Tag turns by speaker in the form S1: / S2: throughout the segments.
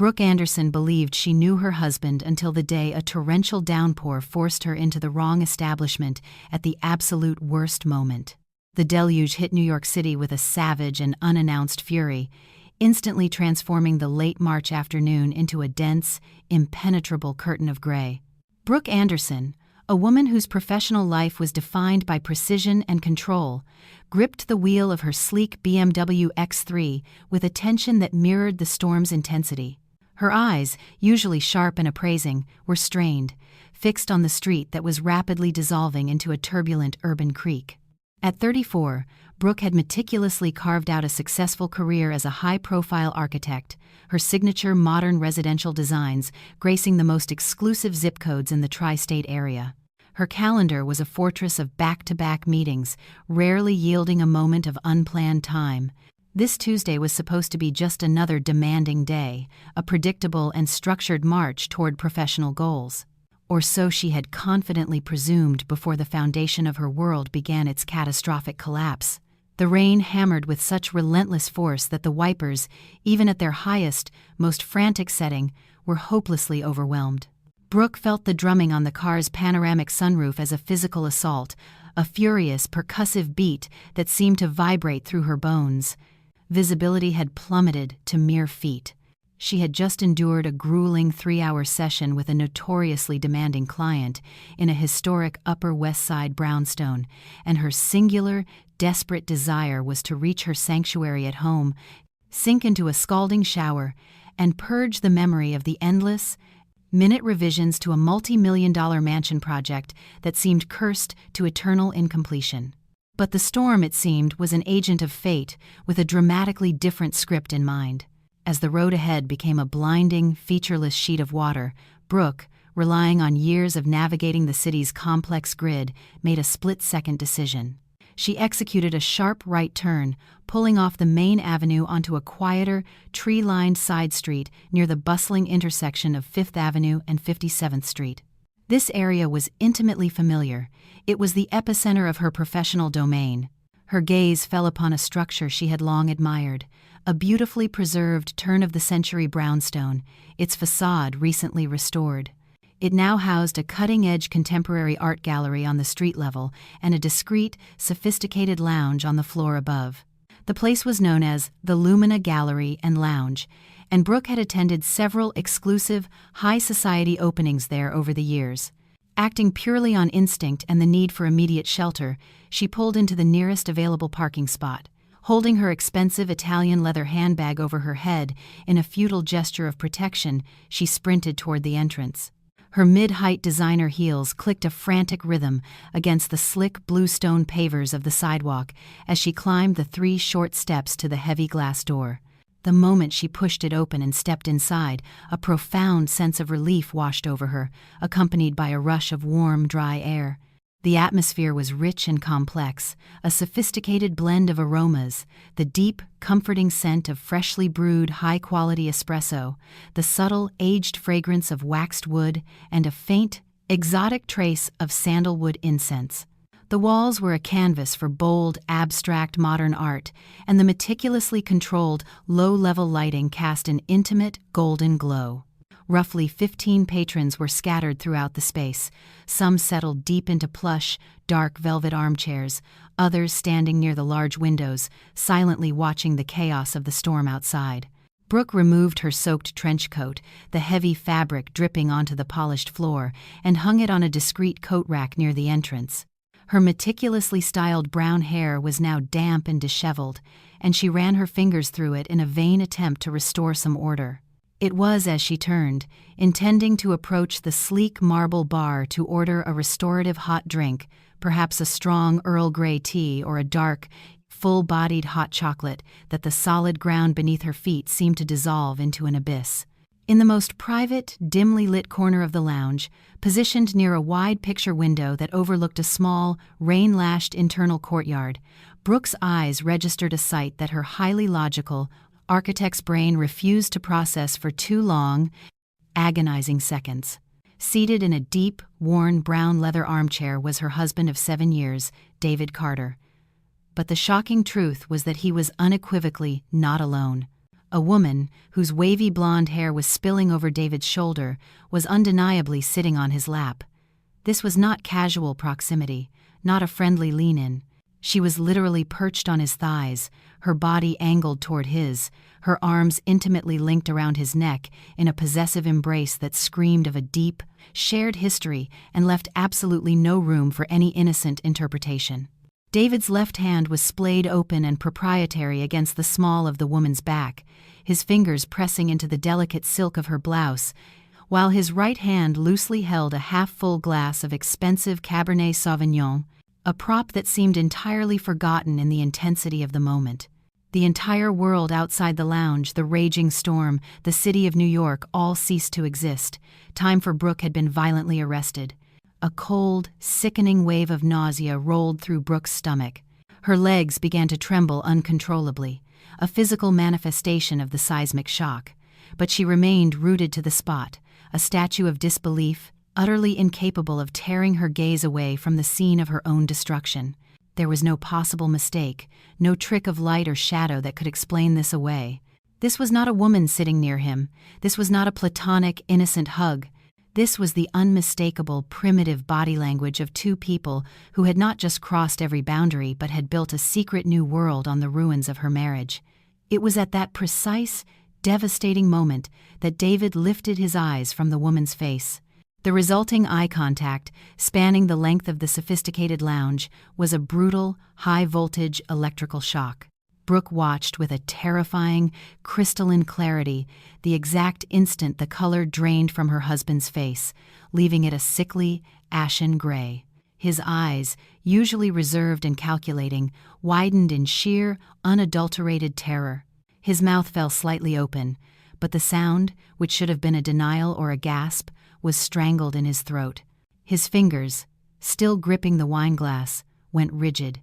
S1: Brooke Anderson believed she knew her husband until the day a torrential downpour forced her into the wrong establishment at the absolute worst moment. The deluge hit New York City with a savage and unannounced fury, instantly transforming the late March afternoon into a dense, impenetrable curtain of gray. Brooke Anderson, a woman whose professional life was defined by precision and control, gripped the wheel of her sleek BMW X3 with attention that mirrored the storm's intensity. Her eyes, usually sharp and appraising, were strained, fixed on the street that was rapidly dissolving into a turbulent urban creek. At 34, Brooke had meticulously carved out a successful career as a high-profile architect, her signature modern residential designs gracing the most exclusive zip codes in the tri-state area. Her calendar was a fortress of back-to-back meetings, rarely yielding a moment of unplanned time. This Tuesday was supposed to be just another demanding day, a predictable and structured march toward professional goals. Or so she had confidently presumed before the foundation of her world began its catastrophic collapse. The rain hammered with such relentless force that the wipers, even at their highest, most frantic setting, were hopelessly overwhelmed. Brooke felt the drumming on the car's panoramic sunroof as a physical assault, a furious, percussive beat that seemed to vibrate through her bones. Visibility had plummeted to mere feet. She had just endured a grueling 3-hour session with a notoriously demanding client in a historic Upper West Side brownstone, and her singular, desperate desire was to reach her sanctuary at home, sink into a scalding shower, and purge the memory of the endless, minute revisions to a multi-million-dollar mansion project that seemed cursed to eternal incompletion. But the storm, it seemed, was an agent of fate with a dramatically different script in mind. As the road ahead became a blinding, featureless sheet of water, Brooke, relying on years of navigating the city's complex grid, made a split-second decision. She executed a sharp right turn, pulling off the main avenue onto a quieter, tree-lined side street near the bustling intersection of 5th Avenue and 57th Street. This area was intimately familiar. It was the epicenter of her professional domain. Her gaze fell upon a structure she had long admired, a beautifully preserved turn-of-the-century brownstone, its facade recently restored. It now housed a cutting-edge contemporary art gallery on the street level and a discreet, sophisticated lounge on the floor above. The place was known as the Lumina Gallery and Lounge, and Brooke had attended several exclusive, high-society openings there over the years. Acting purely on instinct and the need for immediate shelter, she pulled into the nearest available parking spot. Holding her expensive Italian leather handbag over her head in a futile gesture of protection, she sprinted toward the entrance. Her mid-height designer heels clicked a frantic rhythm against the slick blue stone pavers of the sidewalk as she climbed the 3 short steps to the heavy glass door. The moment she pushed it open and stepped inside, a profound sense of relief washed over her, accompanied by a rush of warm, dry air. The atmosphere was rich and complex, a sophisticated blend of aromas, the deep, comforting scent of freshly brewed, high-quality espresso, the subtle, aged fragrance of waxed wood, and a faint, exotic trace of sandalwood incense. The walls were a canvas for bold, abstract modern art, and the meticulously controlled, low-level lighting cast an intimate, golden glow. Roughly 15 patrons were scattered throughout the space, some settled deep into plush, dark velvet armchairs, others standing near the large windows, silently watching the chaos of the storm outside. Brooke removed her soaked trench coat, the heavy fabric dripping onto the polished floor, and hung it on a discreet coat rack near the entrance. Her meticulously styled brown hair was now damp and disheveled, and she ran her fingers through it in a vain attempt to restore some order. It was as she turned, intending to approach the sleek marble bar to order a restorative hot drink, perhaps a strong Earl Grey tea or a dark, full-bodied hot chocolate, that the solid ground beneath her feet seemed to dissolve into an abyss. In the most private, dimly lit corner of the lounge, positioned near a wide picture window that overlooked a small, rain-lashed internal courtyard, Brooke's eyes registered a sight that her highly logical, architect's brain refused to process for 2 long, agonizing seconds. Seated in a deep, worn brown leather armchair was her husband of 7 years, David Carter. But the shocking truth was that he was unequivocally not alone. A woman, whose wavy blonde hair was spilling over David's shoulder, was undeniably sitting on his lap. This was not casual proximity, not a friendly lean-in. She was literally perched on his thighs, her body angled toward his, her arms intimately linked around his neck in a possessive embrace that screamed of a deep, shared history and left absolutely no room for any innocent interpretation. David's left hand was splayed open and proprietary against the small of the woman's back, his fingers pressing into the delicate silk of her blouse, while his right hand loosely held a half-full glass of expensive Cabernet Sauvignon, a prop that seemed entirely forgotten in the intensity of the moment. The entire world outside the lounge, the raging storm, the city of New York, all ceased to exist. Time for Brooke had been violently arrested. A cold, sickening wave of nausea rolled through Brooke's stomach. Her legs began to tremble uncontrollably, a physical manifestation of the seismic shock. But she remained rooted to the spot, a statue of disbelief, utterly incapable of tearing her gaze away from the scene of her own destruction. There was no possible mistake, no trick of light or shadow that could explain this away. This was not a woman sitting near him. This was not a platonic, innocent hug. This was the unmistakable, primitive body language of two people who had not just crossed every boundary but had built a secret new world on the ruins of her marriage. It was at that precise, devastating moment that David lifted his eyes from the woman's face. The resulting eye contact, spanning the length of the sophisticated lounge, was a brutal, high-voltage electrical shock. Brooke watched with a terrifying, crystalline clarity the exact instant the color drained from her husband's face, leaving it a sickly, ashen gray. His eyes, usually reserved and calculating, widened in sheer, unadulterated terror. His mouth fell slightly open, but the sound, which should have been a denial or a gasp, was strangled in his throat. His fingers, still gripping the wineglass, went rigid,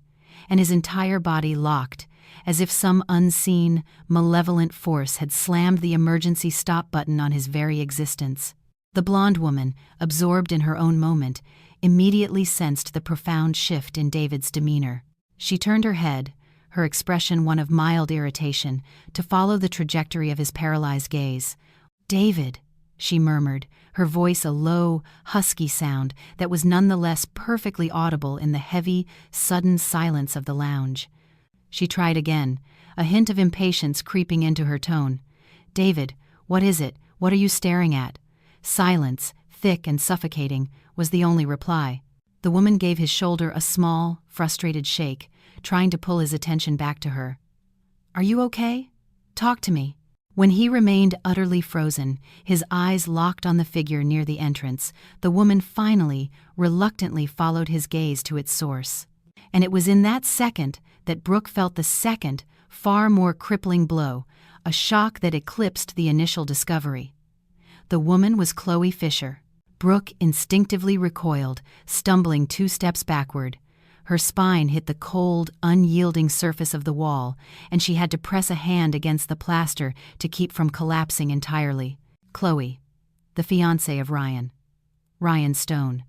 S1: and his entire body locked, as if some unseen, malevolent force had slammed the emergency stop button on his very existence. The blonde woman, absorbed in her own moment, immediately sensed the profound shift in David's demeanor. She turned her head, her expression one of mild irritation, to follow the trajectory of his paralyzed gaze. "David," she murmured, her voice a low, husky sound that was nonetheless perfectly audible in the heavy, sudden silence of the lounge. She tried again, a hint of impatience creeping into her tone. "David, what is it? What are you staring at?" Silence, thick and suffocating, was the only reply. The woman gave his shoulder a small, frustrated shake, trying to pull his attention back to her. "Are you okay? Talk to me." When he remained utterly frozen, his eyes locked on the figure near the entrance, the woman finally, reluctantly followed his gaze to its source. And it was in that second that Brooke felt the second, far more crippling blow, a shock that eclipsed the initial discovery. The woman was Chloe Fisher. Brooke instinctively recoiled, stumbling 2 steps backward. Her spine hit the cold, unyielding surface of the wall, and she had to press a hand against the plaster to keep from collapsing entirely. Chloe, the fiancé of Ryan. Ryan Stone,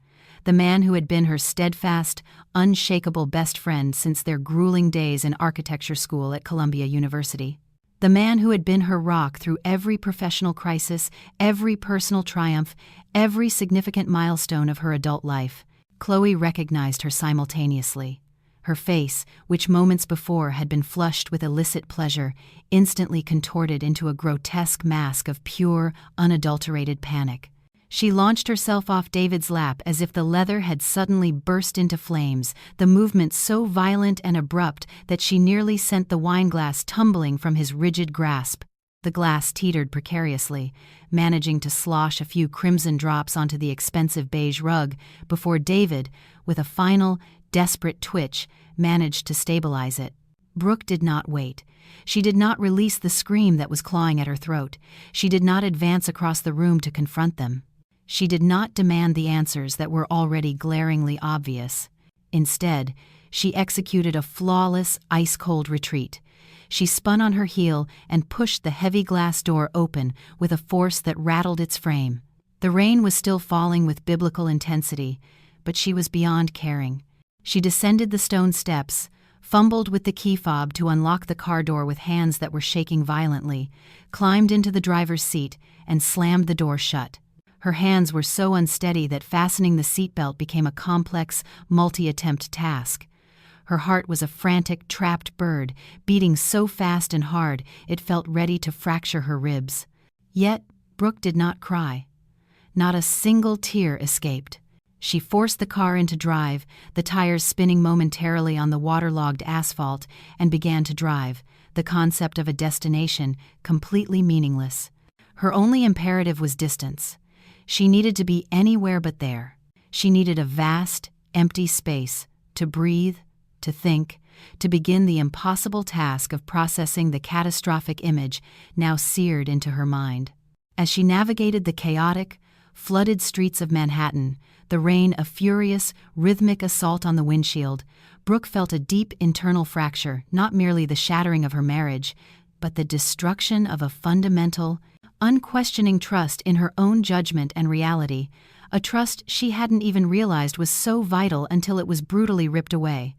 S1: the man who had been her steadfast, unshakable best friend since their grueling days in architecture school at Columbia University. The man who had been her rock through every professional crisis, every personal triumph, every significant milestone of her adult life. Chloe recognized her simultaneously. Her face, which moments before had been flushed with illicit pleasure, instantly contorted into a grotesque mask of pure, unadulterated panic. She launched herself off David's lap as if the leather had suddenly burst into flames, the movement so violent and abrupt that she nearly sent the wineglass tumbling from his rigid grasp. The glass teetered precariously, managing to slosh a few crimson drops onto the expensive beige rug before David, with a final, desperate twitch, managed to stabilize it. Brooke did not wait. She did not release the scream that was clawing at her throat. She did not advance across the room to confront them. She did not demand the answers that were already glaringly obvious. Instead, she executed a flawless, ice-cold retreat. She spun on her heel and pushed the heavy glass door open with a force that rattled its frame. The rain was still falling with biblical intensity, but she was beyond caring. She descended the stone steps, fumbled with the key fob to unlock the car door with hands that were shaking violently, climbed into the driver's seat, and slammed the door shut. Her hands were so unsteady that fastening the seatbelt became a complex, multi-attempt task. Her heart was a frantic, trapped bird, beating so fast and hard it felt ready to fracture her ribs. Yet, Brooke did not cry. Not a single tear escaped. She forced the car into drive, the tires spinning momentarily on the waterlogged asphalt, and began to drive, the concept of a destination completely meaningless. Her only imperative was distance. She needed to be anywhere but there. She needed a vast, empty space to breathe, to think, to begin the impossible task of processing the catastrophic image now seared into her mind. As she navigated the chaotic, flooded streets of Manhattan, the rain a furious, rhythmic assault on the windshield, Brooke felt a deep internal fracture, not merely the shattering of her marriage, but the destruction of a fundamental, unquestioning trust in her own judgment and reality, a trust she hadn't even realized was so vital until it was brutally ripped away.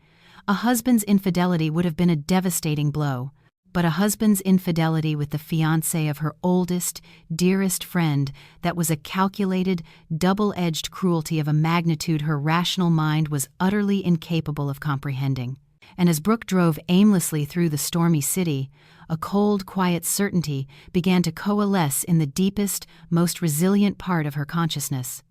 S1: A husband's infidelity would have been a devastating blow, but a husband's infidelity with the fiancé of her oldest, dearest friend, that was a calculated, double-edged cruelty of a magnitude her rational mind was utterly incapable of comprehending. And as Brooke drove aimlessly through the stormy city, a cold, quiet certainty began to coalesce in the deepest, most resilient part of her consciousness.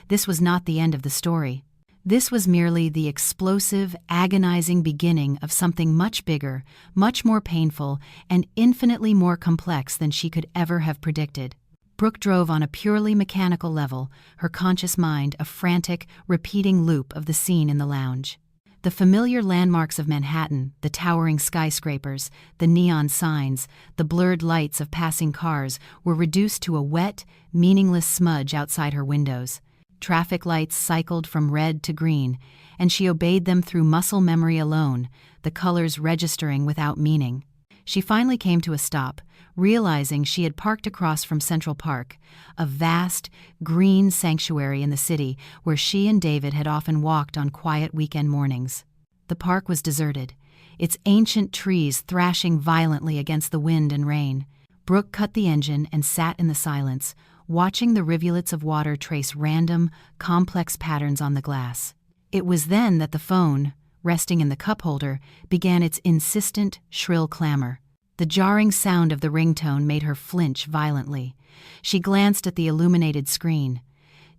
S1: This was not the end of the story. This was merely the explosive, agonizing beginning of something much bigger, much more painful, and infinitely more complex than she could ever have predicted. Brooke drove on a purely mechanical level, her conscious mind a frantic, repeating loop of the scene in the lounge. The familiar landmarks of Manhattan, the towering skyscrapers, the neon signs, the blurred lights of passing cars were reduced to a wet, meaningless smudge outside her windows. Traffic lights cycled from red to green, and she obeyed them through muscle memory alone, the colors registering without meaning. She finally came to a stop, realizing she had parked across from Central Park, a vast, green sanctuary in the city where she and David had often walked on quiet weekend mornings. The park was deserted, its ancient trees thrashing violently against the wind and rain. Brooke cut the engine and sat in the silence, watching the rivulets of water trace random, complex patterns on the glass. It was then that the phone, resting in the cup holder, began its insistent, shrill clamor. The jarring sound of the ringtone made her flinch violently. She glanced at the illuminated screen.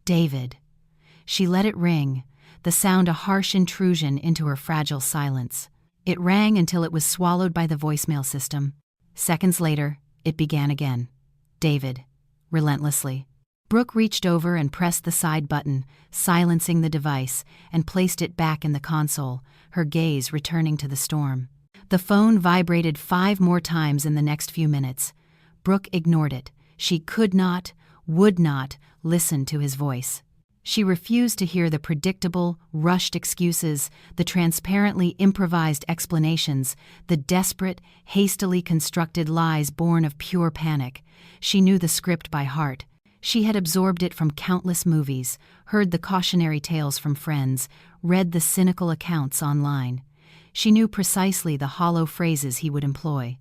S1: David. She let it ring, the sound a harsh intrusion into her fragile silence. It rang until it was swallowed by the voicemail system. Seconds later, it began again. David. Relentlessly. Brooke reached over and pressed the side button, silencing the device, and placed it back in the console, her gaze returning to the storm. The phone vibrated 5 more times in the next few minutes. Brooke ignored it. She could not, would not, listen to his voice. She refused to hear the predictable, rushed excuses, the transparently improvised explanations, the desperate, hastily constructed lies born of pure panic. She knew the script by heart. She had absorbed it from countless movies, heard the cautionary tales from friends, read the cynical accounts online. She knew precisely the hollow phrases he would employ.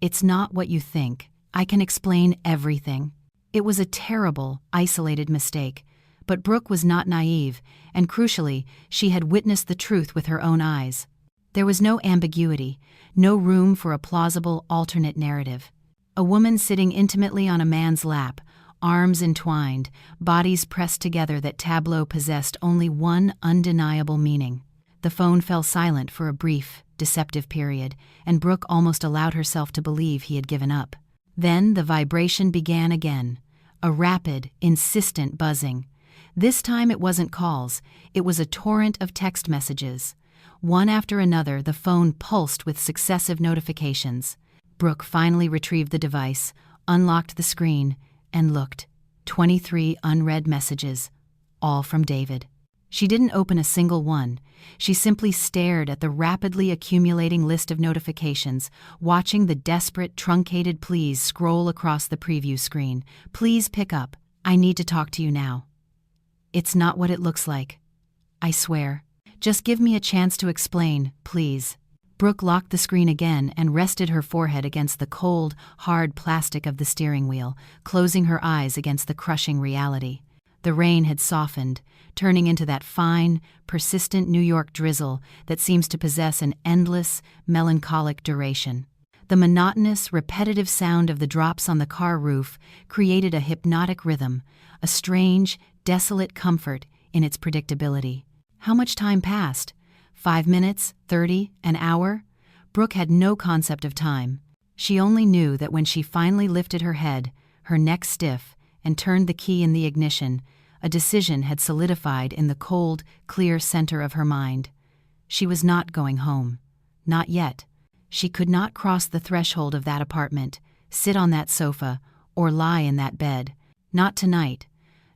S1: "It's not what you think. I can explain everything." It was a terrible, isolated mistake. But Brooke was not naive, and crucially, she had witnessed the truth with her own eyes. There was no ambiguity, no room for a plausible alternate narrative. A woman sitting intimately on a man's lap, arms entwined, bodies pressed together. That tableau possessed only one undeniable meaning. The phone fell silent for a brief, deceptive period, and Brooke almost allowed herself to believe he had given up. Then the vibration began again, a rapid, insistent buzzing. This time it wasn't calls, it was a torrent of text messages. One after another, the phone pulsed with successive notifications. Brooke finally retrieved the device, unlocked the screen, and looked. 23 unread messages, all from David. She didn't open a single one. She simply stared at the rapidly accumulating list of notifications, watching the desperate, truncated pleas scroll across the preview screen. "Please pick up. I need to talk to you now. It's not what it looks like. I swear. Just give me a chance to explain, please." Brooke locked the screen again and rested her forehead against the cold, hard plastic of the steering wheel, closing her eyes against the crushing reality. The rain had softened, turning into that fine, persistent New York drizzle that seems to possess an endless, melancholic duration. The monotonous, repetitive sound of the drops on the car roof created a hypnotic rhythm, a strange, desolate comfort in its predictability. How much time passed? 5 minutes, 30, an hour? Brooke had no concept of time. She only knew that when she finally lifted her head, her neck stiff, and turned the key in the ignition, a decision had solidified in the cold, clear center of her mind. She was not going home. Not yet. She could not cross the threshold of that apartment, sit on that sofa, or lie in that bed. Not tonight.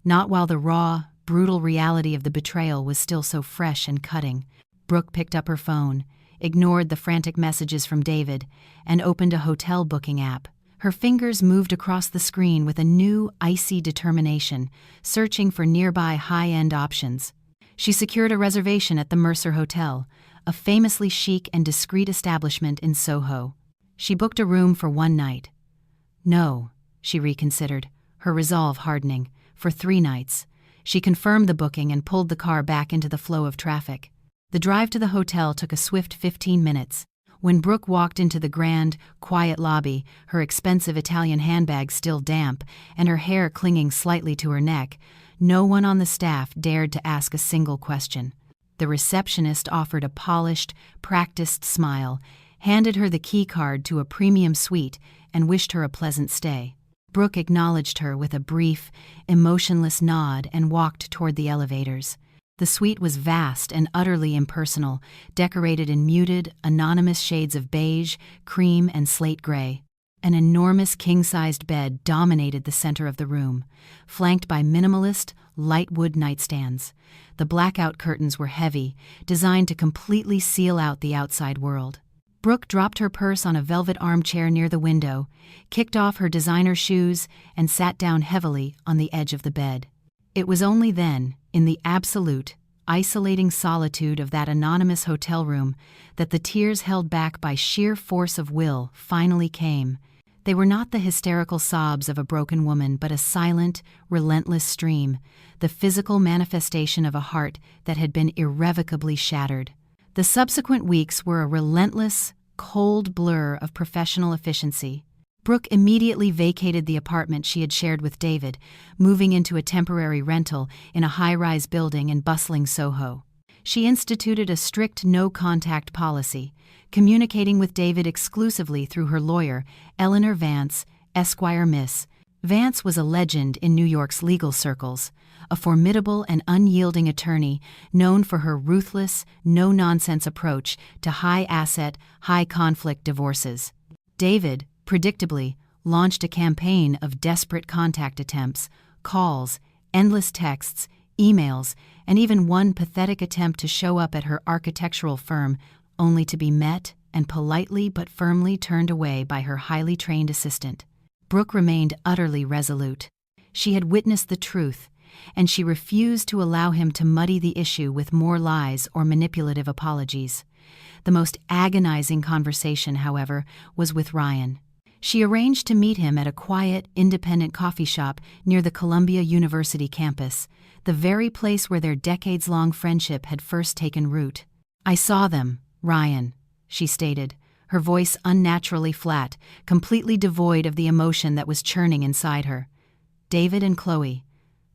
S1: Not while the raw, brutal reality of the betrayal was still so fresh and cutting. Brooke picked up her phone, ignored the frantic messages from David, and opened a hotel booking app. Her fingers moved across the screen with a new, icy determination, searching for nearby high-end options. She secured a reservation at the Mercer Hotel, a famously chic and discreet establishment in Soho. She booked a room for 1 night. No, she reconsidered, her resolve hardening, for 3 nights. She confirmed the booking and pulled the car back into the flow of traffic. The drive to the hotel took a swift 15 minutes. When Brooke walked into the grand, quiet lobby, her expensive Italian handbag still damp and her hair clinging slightly to her neck, no one on the staff dared to ask a single question. The receptionist offered a polished, practiced smile, handed her the key card to a premium suite, and wished her a pleasant stay. Brooke acknowledged her with a brief, emotionless nod and walked toward the elevators. The suite was vast and utterly impersonal, decorated in muted, anonymous shades of beige, cream, and slate gray. An enormous king-sized bed dominated the center of the room, flanked by minimalist, light wood nightstands. The blackout curtains were heavy, designed to completely seal out the outside world. Brooke dropped her purse on a velvet armchair near the window, kicked off her designer shoes, and sat down heavily on the edge of the bed. It was only then, in the absolute, isolating solitude of that anonymous hotel room, that the tears held back by sheer force of will finally came. They were not the hysterical sobs of a broken woman, but a silent, relentless stream, the physical manifestation of a heart that had been irrevocably shattered. The subsequent weeks were a relentless, cold blur of professional efficiency. Brooke immediately vacated the apartment she had shared with David, moving into a temporary rental in a high-rise building in bustling Soho. She instituted a strict no-contact policy, communicating with David exclusively through her lawyer, Eleanor Vance, Esquire Miss. Vance was a legend in New York's legal circles, a formidable and unyielding attorney known for her ruthless, no-nonsense approach to high-asset, high-conflict divorces. David, predictably, launched a campaign of desperate contact attempts, calls, endless texts, emails, and even one pathetic attempt to show up at her architectural firm, only to be met and politely but firmly turned away by her highly trained assistant. Brooke remained utterly resolute. She had witnessed the truth, and she refused to allow him to muddy the issue with more lies or manipulative apologies. The most agonizing conversation, however, was with Ryan. She arranged to meet him at a quiet, independent coffee shop near the Columbia University campus, the very place where their decades-long friendship had first taken root. "I saw them, Ryan," she stated, her voice unnaturally flat, completely devoid of the emotion that was churning inside her. "David and Chloe.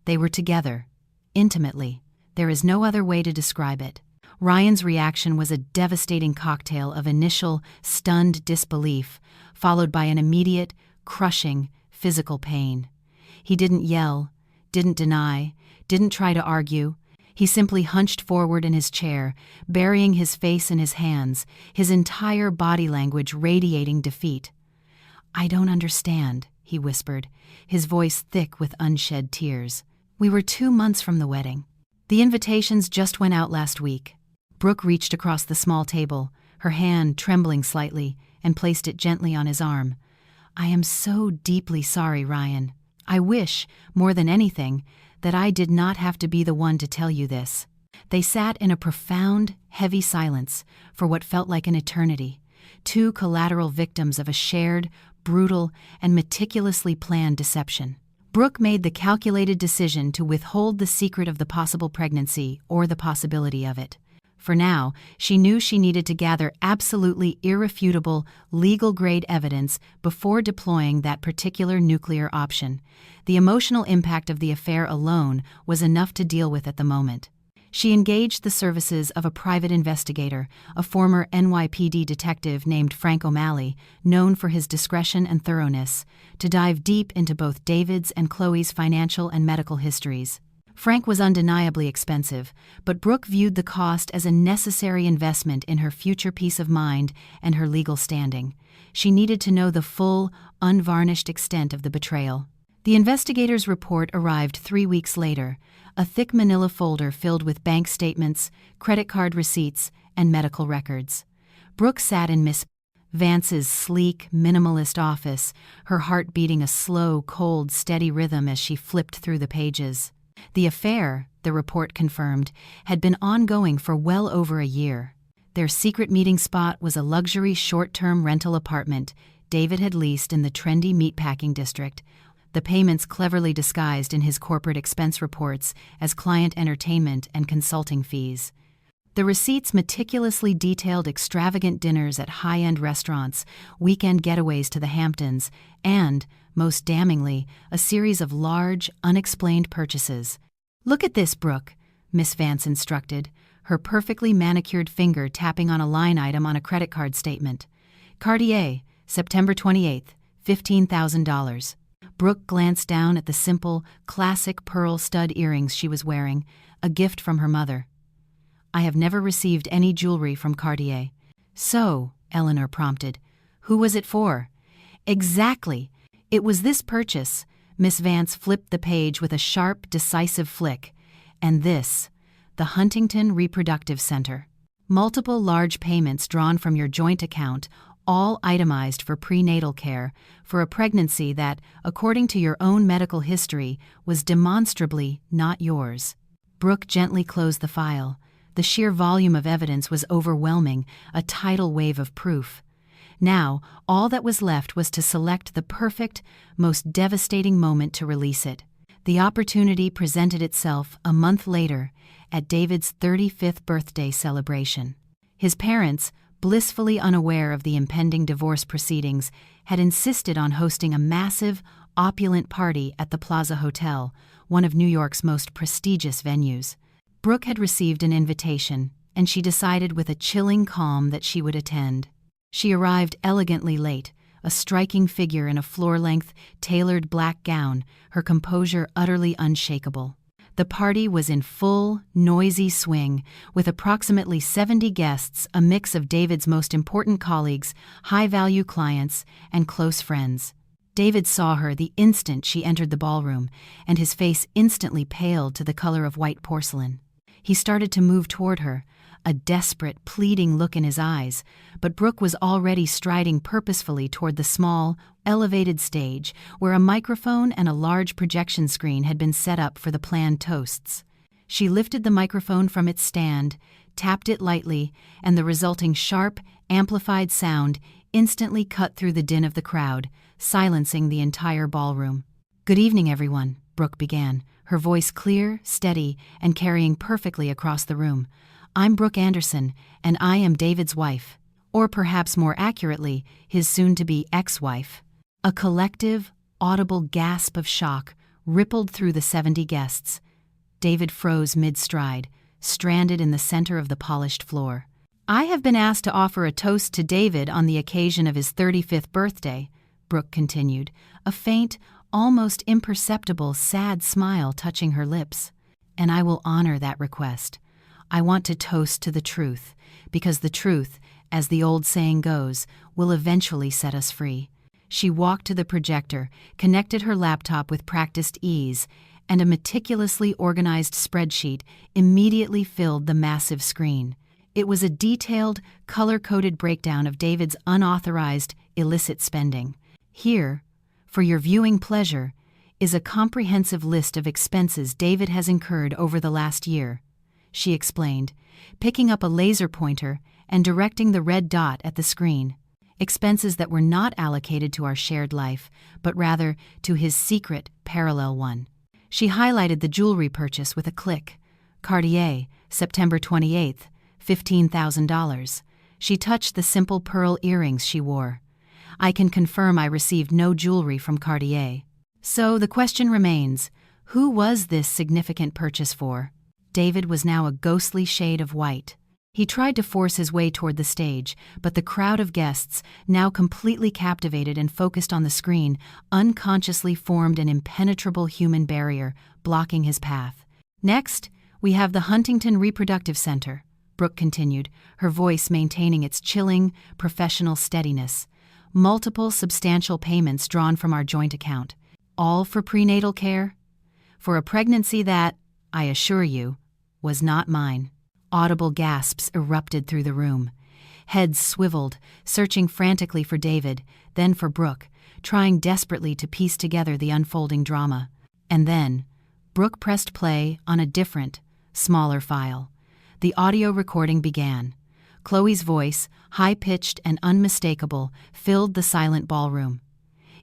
S1: They were together. Intimately. There is no other way to describe it." Ryan's reaction was a devastating cocktail of initial, stunned disbelief, followed by an immediate, crushing, physical pain. He didn't yell, didn't deny, didn't try to argue. He simply hunched forward in his chair, burying his face in his hands, his entire body language radiating defeat. "I don't understand," he whispered, his voice thick with unshed tears. "We were 2 months from the wedding. The invitations just went out last week." Brooke reached across the small table, her hand trembling slightly, and placed it gently on his arm. "I am so deeply sorry, Ryan. I wish, more than anything, that I did not have to be the one to tell you this." They sat in a profound, heavy silence for what felt like an eternity, two collateral victims of a shared, brutal, and meticulously planned deception. Brooke made the calculated decision to withhold the secret of the possible pregnancy or the possibility of it. For now, she knew she needed to gather absolutely irrefutable, legal-grade evidence before deploying that particular nuclear option. The emotional impact of the affair alone was enough to deal with at the moment. She engaged the services of a private investigator, a former NYPD detective named Frank O'Malley, known for his discretion and thoroughness, to dive deep into both David's and Chloe's financial and medical histories. Frank was undeniably expensive, but Brooke viewed the cost as a necessary investment in her future peace of mind and her legal standing. She needed to know the full, unvarnished extent of the betrayal. The investigator's report arrived 3 weeks later, a thick manila folder filled with bank statements, credit card receipts, and medical records. Brooke sat in Miss Vance's sleek, minimalist office, her heart beating a slow, cold, steady rhythm as she flipped through the pages. The affair, the report confirmed, had been ongoing for well over a year. Their secret meeting spot was a luxury short-term rental apartment David had leased in the trendy meatpacking district, the payments cleverly disguised in his corporate expense reports as client entertainment and consulting fees. The receipts meticulously detailed extravagant dinners at high-end restaurants, weekend getaways to the Hamptons, and, most damningly, a series of large, unexplained purchases. "Look at this, Brooke," Miss Vance instructed, her perfectly manicured finger tapping on a line item on a credit card statement. "Cartier, September 28th, $15,000. Brooke glanced down at the simple, classic pearl stud earrings she was wearing, a gift from her mother. "I have never received any jewelry from Cartier." "So," Eleanor prompted, "who was it for?" "Exactly. It was this purchase." Miss Vance flipped the page with a sharp, decisive flick. "And this, the Huntington Reproductive Center. Multiple large payments drawn from your joint account, all itemized for prenatal care, for a pregnancy that, according to your own medical history, was demonstrably not yours." Brooke gently closed the file. The sheer volume of evidence was overwhelming, a tidal wave of proof. Now, all that was left was to select the perfect, most devastating moment to release it. The opportunity presented itself a month later at David's 35th birthday celebration. His parents, blissfully unaware of the impending divorce proceedings, had insisted on hosting a massive, opulent party at the Plaza Hotel, one of New York's most prestigious venues. Brooke had received an invitation, and she decided with a chilling calm that she would attend. She arrived elegantly late, a striking figure in a floor-length, tailored black gown, her composure utterly unshakable. The party was in full, noisy swing, with approximately 70 guests, a mix of David's most important colleagues, high-value clients, and close friends. David saw her the instant she entered the ballroom, and his face instantly paled to the color of white porcelain. He started to move toward her, a desperate, pleading look in his eyes, but Brooke was already striding purposefully toward the small, elevated stage where a microphone and a large projection screen had been set up for the planned toasts. She lifted the microphone from its stand, tapped it lightly, and the resulting sharp, amplified sound instantly cut through the din of the crowd, silencing the entire ballroom. "Good evening, everyone," Brooke began, her voice clear, steady, and carrying perfectly across the room. "I'm Brooke Anderson, and I am David's wife, or perhaps more accurately, his soon-to-be ex-wife." A collective, audible gasp of shock rippled through the 70 guests. David froze mid-stride, stranded in the center of the polished floor. "I have been asked to offer a toast to David on the occasion of his 35th birthday," Brooke continued, a faint, almost imperceptible, sad smile touching her lips. "And I will honor that request. I want to toast to the truth, because the truth, as the old saying goes, will eventually set us free." She walked to the projector, connected her laptop with practiced ease, and a meticulously organized spreadsheet immediately filled the massive screen. It was a detailed, color-coded breakdown of David's unauthorized, illicit spending. Here, for your viewing pleasure, is a comprehensive list of expenses David has incurred over the last year. she explained, picking up a laser pointer and directing the red dot at the screen. Expenses that were not allocated to our shared life, but rather to his secret, parallel one. She highlighted the jewelry purchase with a click. Cartier, September 28th, $15,000. She touched the simple pearl earrings she wore. I can confirm I received no jewelry from Cartier. So the question remains, who was this significant purchase for? David was now a ghostly shade of white. He tried to force his way toward the stage, but the crowd of guests, now completely captivated and focused on the screen, unconsciously formed an impenetrable human barrier, blocking his path. Next, we have the Huntington Reproductive Center, Brooke continued, her voice maintaining its chilling, professional steadiness. Multiple substantial payments drawn from our joint account. All for prenatal care? For a pregnancy that, I assure you, was not mine. Audible gasps erupted through the room. Heads swiveled, searching frantically for David, then for Brooke, trying desperately to piece together the unfolding drama. And then, Brooke pressed play on a different, smaller file. The audio recording began. Chloe's voice, high-pitched and unmistakable, filled the silent ballroom.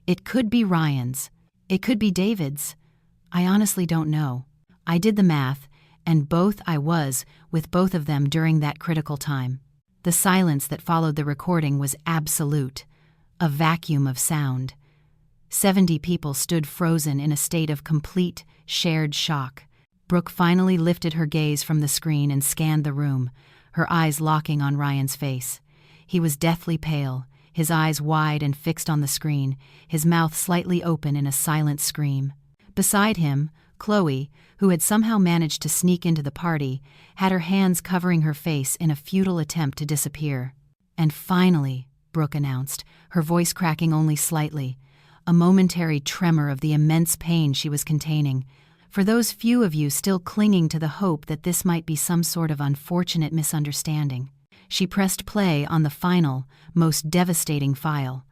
S1: It could be Ryan's. It could be David's. I honestly don't know. I did the math, and both I was with both of them during that critical time. The silence that followed the recording was absolute, a vacuum of sound. 70 people stood frozen in a state of complete, shared shock. Brooke finally lifted her gaze from the screen and scanned the room, her eyes locking on Ryan's face. He was deathly pale, his eyes wide and fixed on the screen, his mouth slightly open in a silent scream. Beside him, Chloe, who had somehow managed to sneak into the party, had her hands covering her face in a futile attempt to disappear. And finally, Brooke announced, her voice cracking only slightly, a momentary tremor of the immense pain she was containing. For those few of you still clinging to the hope that this might be some sort of unfortunate misunderstanding. She pressed play on the final, most devastating file.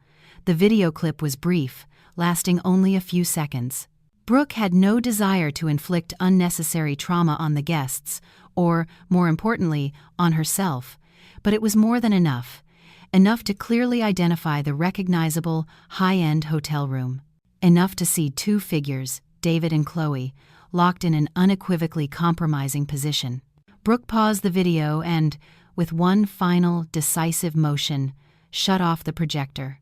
S1: The video clip was brief, lasting only a few seconds. Brooke had no desire to inflict unnecessary trauma on the guests, or, more importantly, on herself, but it was more than enough to clearly identify the recognizable, high-end hotel room. Enough to see two figures, David and Chloe, locked in an unequivocally compromising position. Brooke paused the video and, with one final, decisive motion, shut off the projector.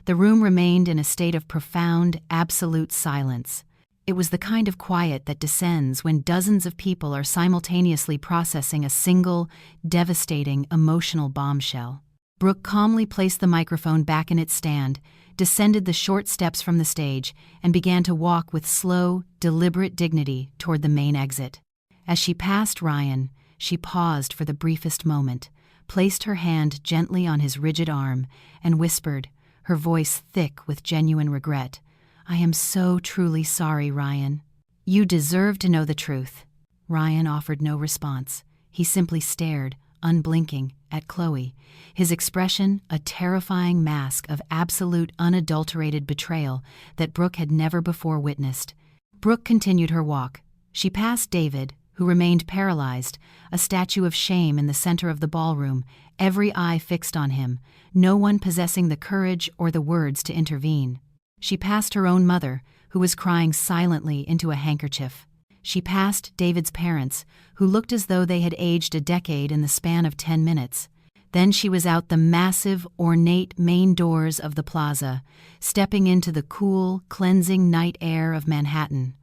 S1: The room remained in a state of profound, absolute silence. It was the kind of quiet that descends when dozens of people are simultaneously processing a single, devastating, emotional bombshell. Brooke calmly placed the microphone back in its stand, descended the short steps from the stage, and began to walk with slow, deliberate dignity toward the main exit. As she passed Ryan, she paused for the briefest moment, placed her hand gently on his rigid arm, and whispered, her voice thick with genuine regret, "I am so truly sorry, Ryan. You deserve to know the truth." Ryan offered no response. He simply stared, unblinking, at Chloe, his expression a terrifying mask of absolute unadulterated betrayal that Brooke had never before witnessed. Brooke continued her walk. She passed David, who remained paralyzed, a statue of shame in the center of the ballroom, every eye fixed on him, no one possessing the courage or the words to intervene. She passed her own mother, who was crying silently into a handkerchief. She passed David's parents, who looked as though they had aged a decade in the span of 10 minutes. Then she was out the massive, ornate main doors of the plaza, stepping into the cool, cleansing night air of Manhattan.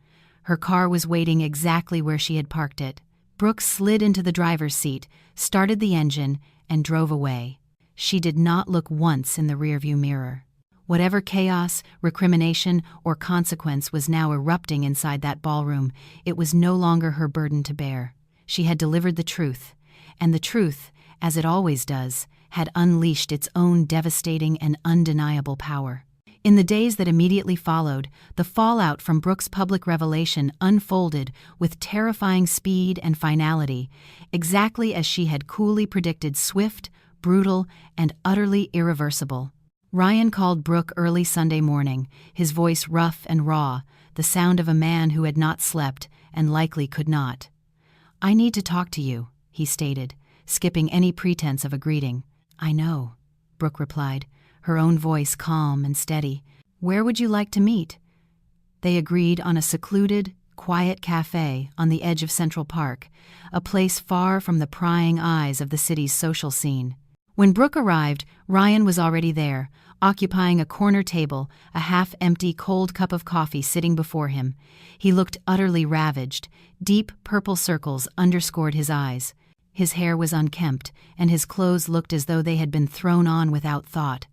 S1: Her car was waiting exactly where she had parked it. Brooke slid into the driver's seat, started the engine, and drove away. She did not look once in the rearview mirror. Whatever chaos, recrimination, or consequence was now erupting inside that ballroom, it was no longer her burden to bear. She had delivered the truth, and the truth, as it always does, had unleashed its own devastating and undeniable power. In the days that immediately followed, the fallout from Brooke's public revelation unfolded with terrifying speed and finality, exactly as she had coolly predicted, swift, brutal, and utterly irreversible. Ryan called Brooke early Sunday morning, his voice rough and raw, the sound of a man who had not slept and likely could not. "I need to talk to you," he stated, skipping any pretense of a greeting. "I know," Brooke replied, her own voice calm and steady. "Where would you like to meet?" They agreed on a secluded, quiet cafe on the edge of Central Park, a place far from the prying eyes of the city's social scene. When Brooke arrived, Ryan was already there, occupying a corner table, a half-empty cold cup of coffee sitting before him. He looked utterly ravaged. Deep purple circles underscored his eyes. His hair was unkempt, and his clothes looked as though they had been thrown on without thought.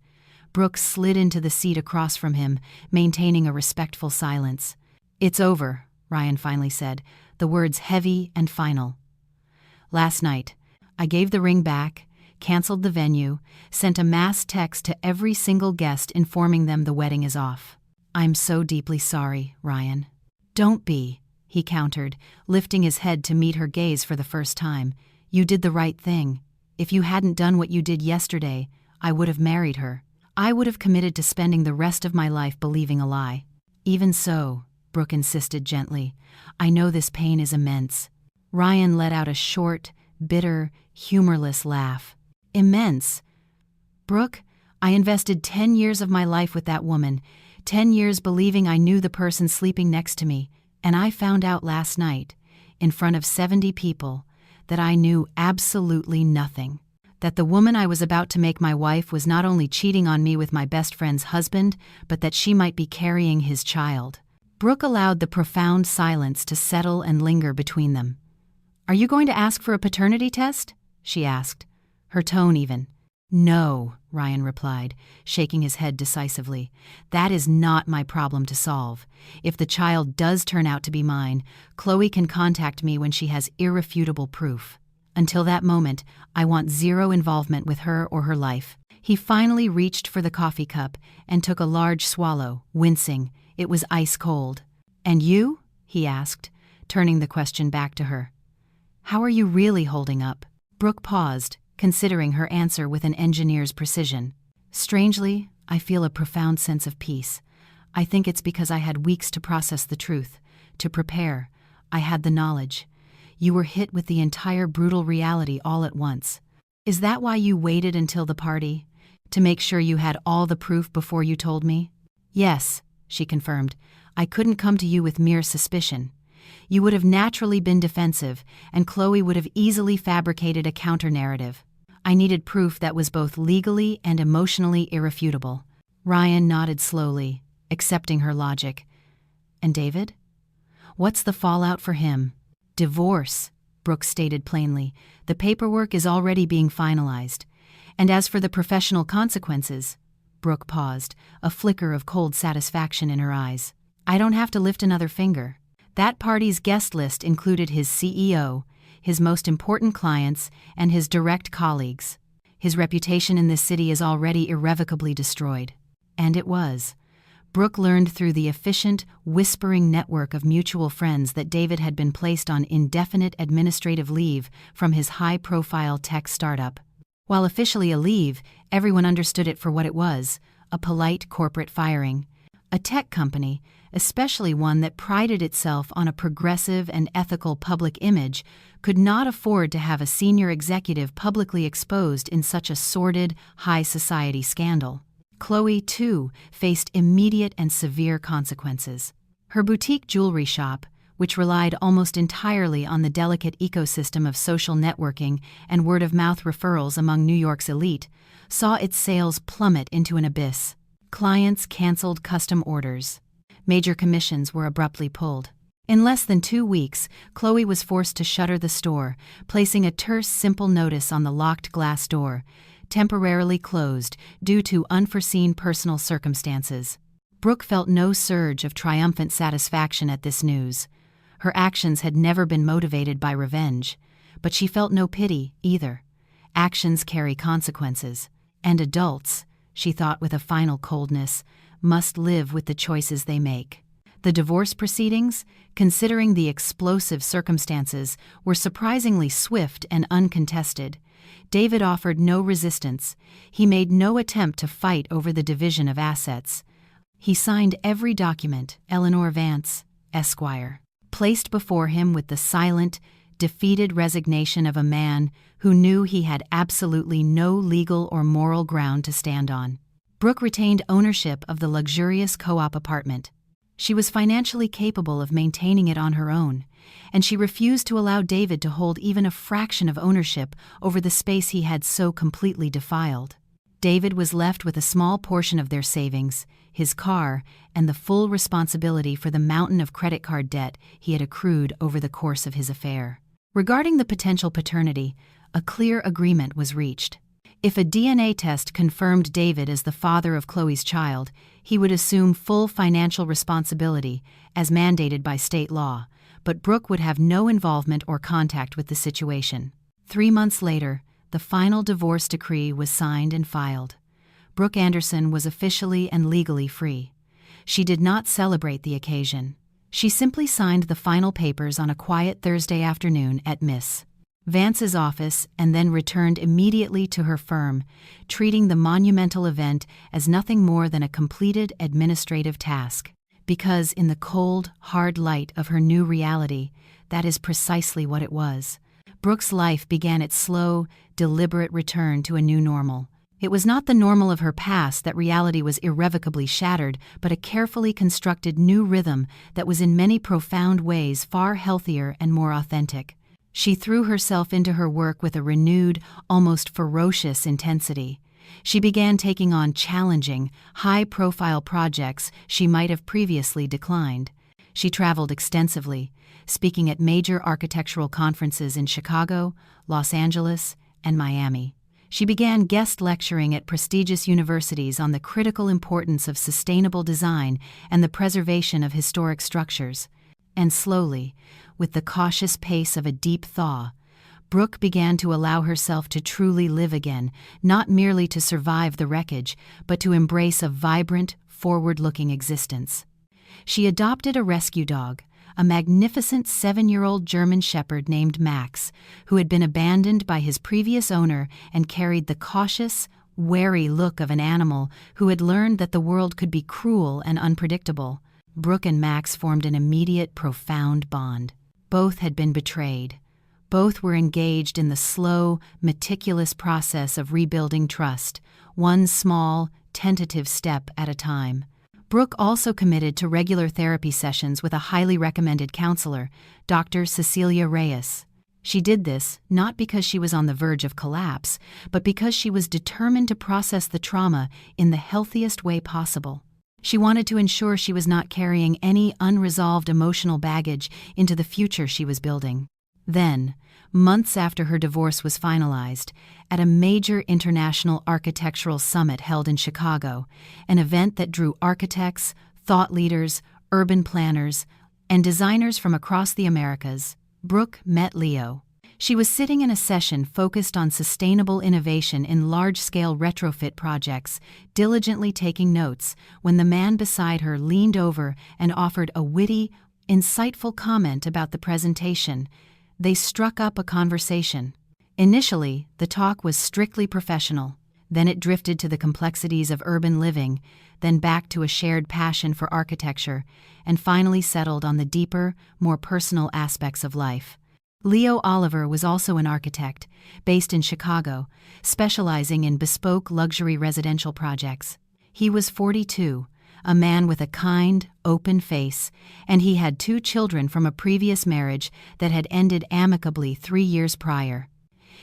S1: Brooke slid into the seat across from him, maintaining a respectful silence. "It's over," Ryan finally said, the words heavy and final. "Last night, I gave the ring back, canceled the venue, sent a mass text to every single guest informing them the wedding is off. I'm so deeply sorry, Ryan." "Don't be," he countered, lifting his head to meet her gaze for the first time. "You did the right thing. If you hadn't done what you did yesterday, I would have married her. I would have committed to spending the rest of my life believing a lie." "Even so," Brooke insisted gently, "I know this pain is immense." Ryan let out a short, bitter, humorless laugh. "Immense? Brooke, I invested 10 years of my life with that woman, 10 years believing I knew the person sleeping next to me, and I found out last night, in front of 70 people, that I knew absolutely nothing. That the woman I was about to make my wife was not only cheating on me with my best friend's husband, but that she might be carrying his child." Brooke allowed the profound silence to settle and linger between them. "Are you going to ask for a paternity test?" she asked, her tone even. "No," Ryan replied, shaking his head decisively. "That is not my problem to solve. If the child does turn out to be mine, Chloe can contact me when she has irrefutable proof. Until that moment, I want zero involvement with her or her life." He finally reached for the coffee cup and took a large swallow, wincing. It was ice cold. "And you?" he asked, turning the question back to her. "How are you really holding up?" Brooke paused, considering her answer with an engineer's precision. "Strangely, I feel a profound sense of peace. I think it's because I had weeks to process the truth, to prepare. I had the knowledge. You were hit with the entire brutal reality all at once. Is that why you waited until the party? To make sure you had all the proof before you told me?" "Yes," she confirmed. "I couldn't come to you with mere suspicion. You would have naturally been defensive, and Chloe would have easily fabricated a counter-narrative. I needed proof that was both legally and emotionally irrefutable." Ryan nodded slowly, accepting her logic. "And David? What's the fallout for him?" "Divorce," Brooke stated plainly. "The paperwork is already being finalized. And as for the professional consequences," Brooke paused, a flicker of cold satisfaction in her eyes, "I don't have to lift another finger. That party's guest list included his CEO, his most important clients, and his direct colleagues. His reputation in this city is already irrevocably destroyed." And it was. Brooke learned through the efficient, whispering network of mutual friends that David had been placed on indefinite administrative leave from his high-profile tech startup. While officially a leave, everyone understood it for what it was, a polite corporate firing. A tech company, especially one that prided itself on a progressive and ethical public image, could not afford to have a senior executive publicly exposed in such a sordid, high-society scandal. Chloe, too, faced immediate and severe consequences. Her boutique jewelry shop, which relied almost entirely on the delicate ecosystem of social networking and word-of-mouth referrals among New York's elite, saw its sales plummet into an abyss. Clients canceled custom orders. Major commissions were abruptly pulled. In less than 2 weeks, Chloe was forced to shutter the store, placing a terse, simple notice on the locked glass door, temporarily closed due to unforeseen personal circumstances. Brooke felt no surge of triumphant satisfaction at this news. Her actions had never been motivated by revenge, but she felt no pity either. Actions carry consequences, and adults, she thought with a final coldness, must live with the choices they make. The divorce proceedings, considering the explosive circumstances, were surprisingly swift and uncontested. David offered no resistance. He made no attempt to fight over the division of assets. He signed every document, Eleanor Vance, Esquire, placed before him with the silent, defeated resignation of a man who knew he had absolutely no legal or moral ground to stand on. Brooke retained ownership of the luxurious co-op apartment. She was financially capable of maintaining it on her own, and she refused to allow David to hold even a fraction of ownership over the space he had so completely defiled. David was left with a small portion of their savings, his car, and the full responsibility for the mountain of credit card debt he had accrued over the course of his affair. Regarding the potential paternity, a clear agreement was reached. If a DNA test confirmed David as the father of Chloe's child, he would assume full financial responsibility, as mandated by state law, but Brooke would have no involvement or contact with the situation. 3 months later, the final divorce decree was signed and filed. Brooke Anderson was officially and legally free. She did not celebrate the occasion. She simply signed the final papers on a quiet Thursday afternoon at Miss Vance's office and then returned immediately to her firm, treating the monumental event as nothing more than a completed administrative task. Because in the cold, hard light of her new reality, that is precisely what it was. Brooke's life began its slow, deliberate return to a new normal. It was not the normal of her past that reality was irrevocably shattered, but a carefully constructed new rhythm that was in many profound ways far healthier and more authentic. She threw herself into her work with a renewed, almost ferocious intensity. She began taking on challenging, high-profile projects she might have previously declined. She traveled extensively, speaking at major architectural conferences in Chicago, Los Angeles, and Miami. She began guest lecturing at prestigious universities on the critical importance of sustainable design and the preservation of historic structures. And slowly, with the cautious pace of a deep thaw, Brooke began to allow herself to truly live again, not merely to survive the wreckage, but to embrace a vibrant, forward-looking existence. She adopted a rescue dog, a magnificent 7-year-old German shepherd named Max, who had been abandoned by his previous owner and carried the cautious, wary look of an animal who had learned that the world could be cruel and unpredictable. Brooke and Max formed an immediate, profound bond. Both had been betrayed. Both were engaged in the slow, meticulous process of rebuilding trust, one small, tentative step at a time. Brooke also committed to regular therapy sessions with a highly recommended counselor, Dr. Cecilia Reyes. She did this not because she was on the verge of collapse, but because she was determined to process the trauma in the healthiest way possible. She wanted to ensure she was not carrying any unresolved emotional baggage into the future she was building. Then, months after her divorce was finalized, at a major international architectural summit held in Chicago, an event that drew architects, thought leaders, urban planners, and designers from across the Americas, Brooke met Leo. She was sitting in a session focused on sustainable innovation in large-scale retrofit projects, diligently taking notes, when the man beside her leaned over and offered a witty, insightful comment about the presentation. They struck up a conversation. Initially, the talk was strictly professional. Then it drifted to the complexities of urban living, then back to a shared passion for architecture, and finally settled on the deeper, more personal aspects of life. Leo Oliver was also an architect, based in Chicago, specializing in bespoke luxury residential projects. He was 42, a man with a kind, open face, and he had 2 children from a previous marriage that had ended amicably 3 years prior.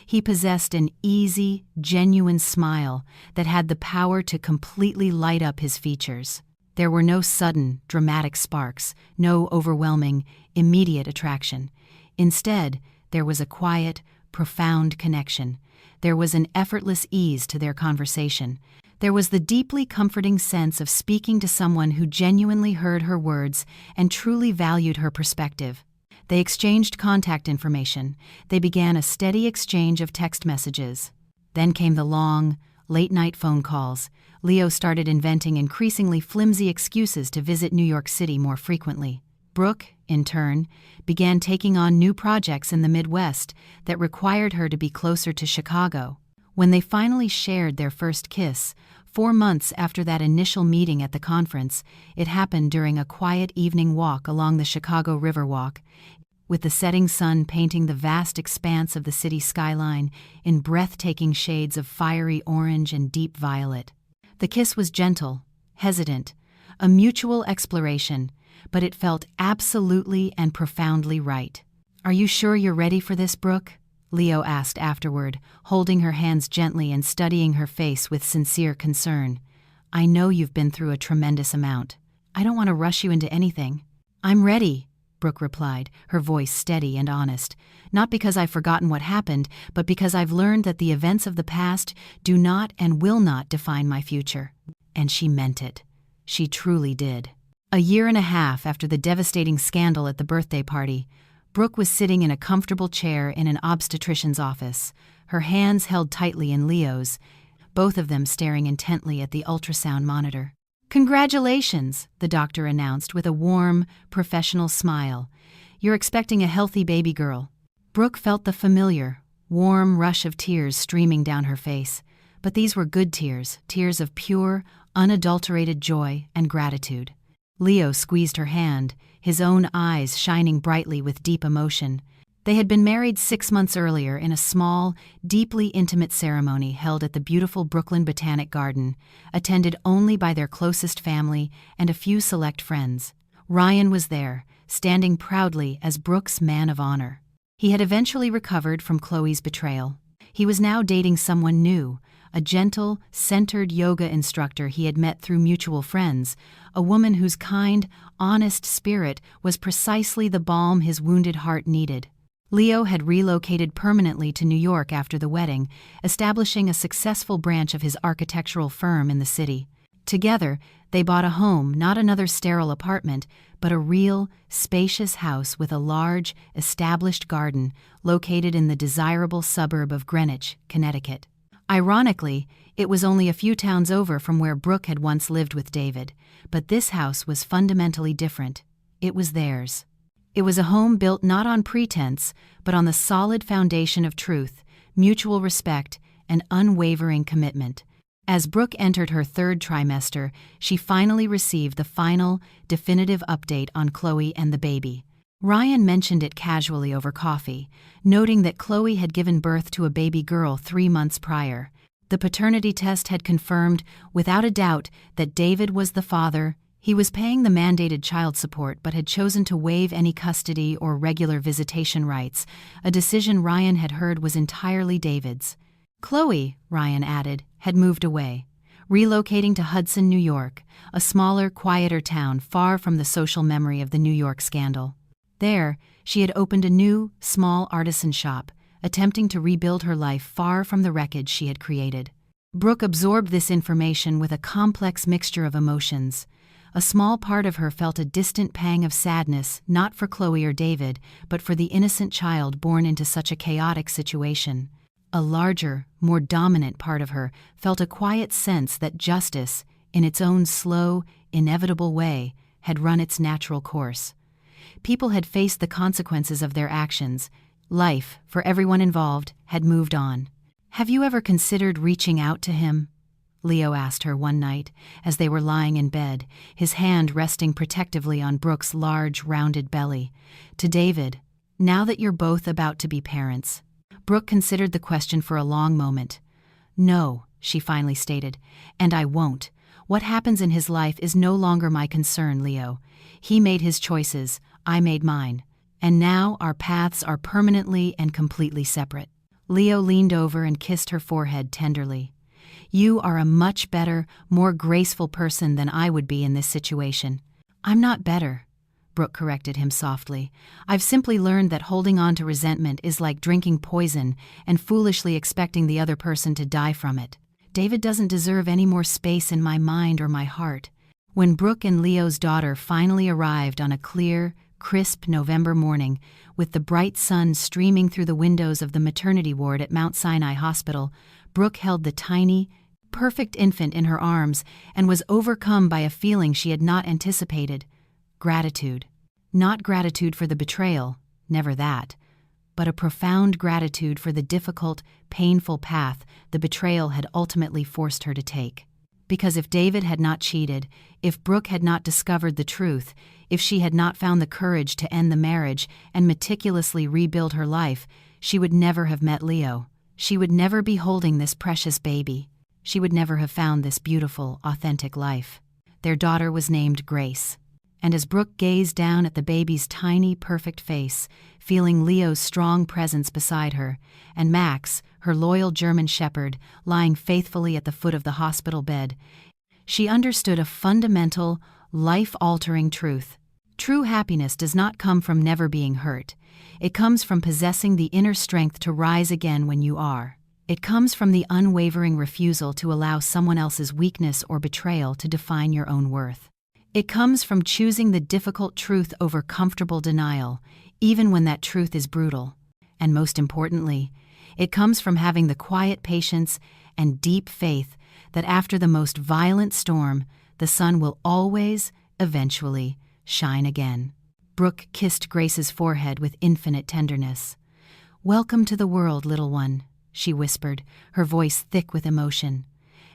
S1: He possessed an easy, genuine smile that had the power to completely light up his features. There were no sudden, dramatic sparks, no overwhelming, immediate attraction. Instead, there was a quiet, profound connection. There was an effortless ease to their conversation. There was the deeply comforting sense of speaking to someone who genuinely heard her words and truly valued her perspective. They exchanged contact information. They began a steady exchange of text messages. Then came the long, late-night phone calls. Leo started inventing increasingly flimsy excuses to visit New York City more frequently. Brooke, in turn, began taking on new projects in the Midwest that required her to be closer to Chicago. When they finally shared their first kiss, 4 months after that initial meeting at the conference, it happened during a quiet evening walk along the Chicago Riverwalk. with the setting sun painting the vast expanse of the city skyline in breathtaking shades of fiery orange and deep violet. The kiss was gentle, hesitant, a mutual exploration, but it felt absolutely and profoundly right. "Are you sure you're ready for this, Brooke?" Leo asked afterward, holding her hands gently and studying her face with sincere concern. "I know you've been through a tremendous amount. I don't want to rush you into anything." "I'm ready," Brooke replied, her voice steady and honest. "Not because I've forgotten what happened, but because I've learned that the events of the past do not and will not define my future." And she meant it. She truly did. A year and a half after the devastating scandal at the birthday party, Brooke was sitting in a comfortable chair in an obstetrician's office, her hands held tightly in Leo's, both of them staring intently at the ultrasound monitor. "Congratulations," the doctor announced with a warm, professional smile. "You're expecting a healthy baby girl." Brooke felt the familiar, warm rush of tears streaming down her face, but these were good tears, tears of pure, unadulterated joy and gratitude. Leo squeezed her hand, his own eyes shining brightly with deep emotion. They had been married 6 months earlier in a small, deeply intimate ceremony held at the beautiful Brooklyn Botanic Garden, attended only by their closest family and a few select friends. Ryan was there, standing proudly as Brooke's man of honor. He had eventually recovered from Chloe's betrayal. He was now dating someone new, a gentle, centered yoga instructor he had met through mutual friends, a woman whose kind, honest spirit was precisely the balm his wounded heart needed. Leo had relocated permanently to New York after the wedding, establishing a successful branch of his architectural firm in the city. Together, they bought a home, not another sterile apartment, but a real, spacious house with a large, established garden located in the desirable suburb of Greenwich, Connecticut. Ironically, it was only a few towns over from where Brooke had once lived with David, but this house was fundamentally different. It was theirs. It was a home built not on pretense, but on the solid foundation of truth, mutual respect, and unwavering commitment. As Brooke entered her 3rd trimester, she finally received the final, definitive update on Chloe and the baby. Ryan mentioned it casually over coffee, noting that Chloe had given birth to a baby girl 3 months prior. The paternity test had confirmed, without a doubt, that David was the father. He was paying the mandated child support but had chosen to waive any custody or regular visitation rights, a decision Ryan had heard was entirely David's. Chloe, Ryan added, had moved away, relocating to Hudson, New York, a smaller, quieter town far from the social memory of the New York scandal. There, she had opened a new, small artisan shop, attempting to rebuild her life far from the wreckage she had created. Brooke absorbed this information with a complex mixture of emotions. A small part of her felt a distant pang of sadness, not for Chloe or David, but for the innocent child born into such a chaotic situation. A larger, more dominant part of her felt a quiet sense that justice, in its own slow, inevitable way, had run its natural course. People had faced the consequences of their actions. Life, for everyone involved, had moved on. "Have you ever considered reaching out to him?" Leo asked her one night, as they were lying in bed, his hand resting protectively on Brooke's large, rounded belly. To David, "Now that you're both about to be parents." Brooke considered the question for a long moment. "No," she finally stated, "and I won't. What happens in his life is no longer my concern, Leo. He made his choices, I made mine. And now our paths are permanently and completely separate." Leo leaned over and kissed her forehead tenderly. "You are a much better, more graceful person than I would be in this situation." "I'm not better," Brooke corrected him softly. "I've simply learned that holding on to resentment is like drinking poison and foolishly expecting the other person to die from it. David doesn't deserve any more space in my mind or my heart." When Brooke and Leo's daughter finally arrived on a clear, crisp November morning, with the bright sun streaming through the windows of the maternity ward at Mount Sinai Hospital, Brooke held the tiny, perfect infant in her arms and was overcome by a feeling she had not anticipated: gratitude. Not gratitude for the betrayal, never that, but a profound gratitude for the difficult, painful path the betrayal had ultimately forced her to take. Because if David had not cheated, if Brooke had not discovered the truth, if she had not found the courage to end the marriage and meticulously rebuild her life, she would never have met Leo. She would never be holding this precious baby. She would never have found this beautiful, authentic life. Their daughter was named Grace. And as Brooke gazed down at the baby's tiny, perfect face, feeling Leo's strong presence beside her, and Max, her loyal German shepherd, lying faithfully at the foot of the hospital bed, she understood a fundamental, life-altering truth. True happiness does not come from never being hurt. It comes from possessing the inner strength to rise again when you are. It comes from the unwavering refusal to allow someone else's weakness or betrayal to define your own worth. It comes from choosing the difficult truth over comfortable denial, even when that truth is brutal. And most importantly, it comes from having the quiet patience and deep faith that after the most violent storm, the sun will always, eventually, shine again. Brooke kissed Grace's forehead with infinite tenderness. "Welcome to the world, little one," she whispered, her voice thick with emotion.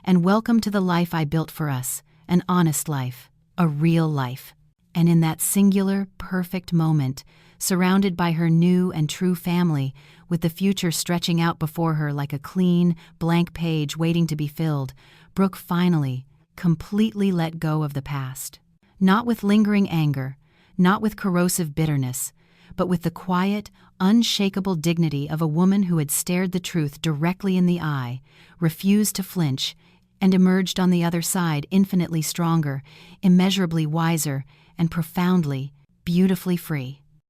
S1: "And welcome to the life I built for us, an honest life, a real life." And in that singular, perfect moment, surrounded by her new and true family, with the future stretching out before her like a clean, blank page waiting to be filled, Brooke finally, completely let go of the past. Not with lingering anger, not with corrosive bitterness, but with the quiet, unshakable dignity of a woman who had stared the truth directly in the eye, refused to flinch, and emerged on the other side infinitely stronger, immeasurably wiser, and profoundly, beautifully free.